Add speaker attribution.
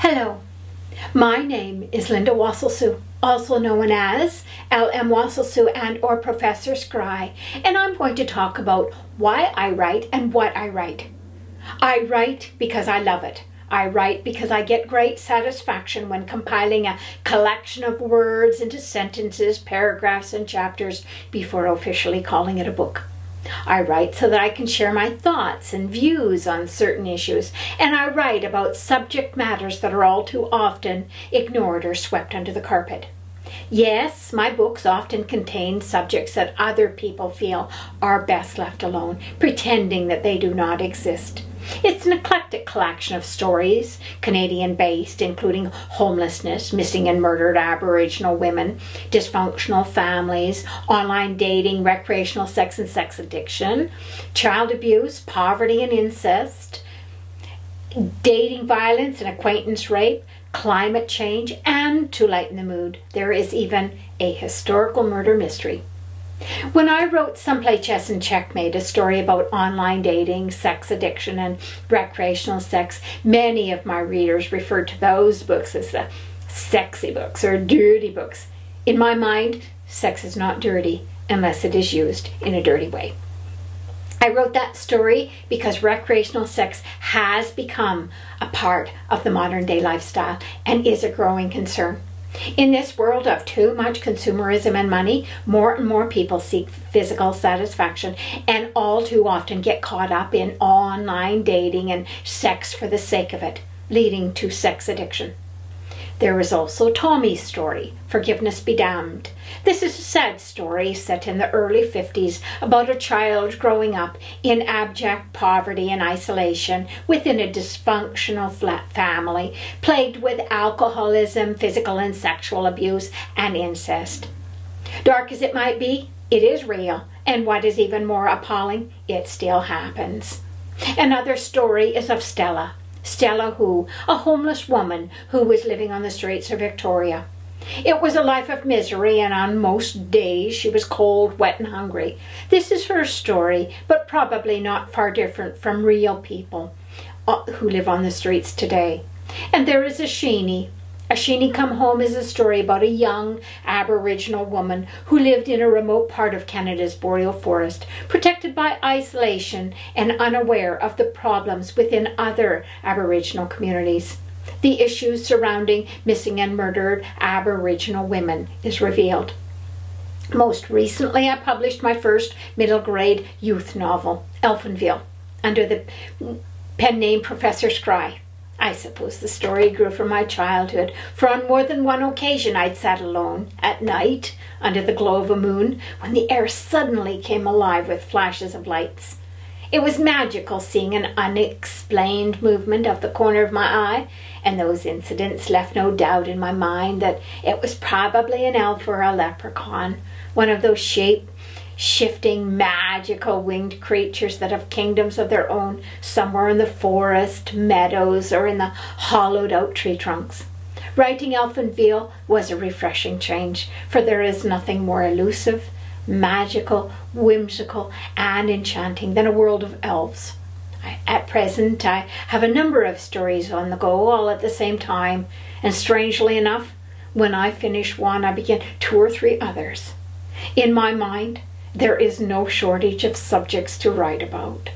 Speaker 1: Hello, my name is Linda Wasylciw, also known as LM Wasylciw and or Professor Scry, and I'm going to talk about why I write and what I write. I write because I love it. I write because I get great satisfaction when compiling a collection of words into sentences, paragraphs, and chapters before officially calling it a book. I write so that I can share my thoughts and views on certain issues, and I write about subject matters that are all too often ignored or swept under the carpet. Yes, my books often contain subjects that other people feel are best left alone, pretending that they do not exist. It's an eclectic collection of stories, Canadian-based, including homelessness, missing and murdered Aboriginal women, dysfunctional families, online dating, recreational sex and sex addiction, child abuse, poverty and incest, dating violence and acquaintance rape, climate change, and to lighten the mood, there is even a historical murder mystery. When I wrote Some Play Chess and Checkmate, a story about online dating, sex addiction, and recreational sex, many of my readers referred to those books as the sexy books or dirty books. In my mind, sex is not dirty unless it is used in a dirty way. I wrote that story because recreational sex has become a part of the modern day lifestyle and is a growing concern. In this world of too much consumerism and money, more and more people seek physical satisfaction and all too often get caught up in online dating and sex for the sake of it, leading to sex addiction. There is also Tommy's story, Forgiveness Be Damned. This is a sad story set in the early 50s about a child growing up in abject poverty and isolation within a dysfunctional flat family, plagued with alcoholism, physical and sexual abuse, and incest. Dark as it might be, it is real, and what is even more appalling, it still happens. Another story is of Stella. Stella who, a homeless woman who was living on the streets of Victoria. It was a life of misery, and on most days she was cold, wet, and hungry. This is her story, but probably not far different from real people who live on the streets today. And there is a Sheenie. A Sheenie Come Home is a story about a young Aboriginal woman who lived in a remote part of Canada's boreal forest, protected by isolation and unaware of the problems within other Aboriginal communities. The issues surrounding missing and murdered Aboriginal women is revealed. Most recently, I published my first middle grade youth novel, Elfin Ville, under the pen name Professor Scry. I suppose the story grew from my childhood, for on more than one occasion I'd sat alone at night under the glow of a moon when the air suddenly came alive with flashes of lights. It was magical seeing an unexplained movement of the corner of my eye, and those incidents left no doubt in my mind that it was probably an elf or a leprechaun, one of those shape-shifting, magical winged creatures that have kingdoms of their own somewhere in the forest, meadows, or in the hollowed out tree trunks. Writing Elfin Ville was a refreshing change, for there is nothing more elusive, magical, whimsical, and enchanting than a world of elves. At present, I have a number of stories on the go all at the same time, and strangely enough, when I finish one, I begin 2 or 3 others. In my mind, there is no shortage of subjects to write about.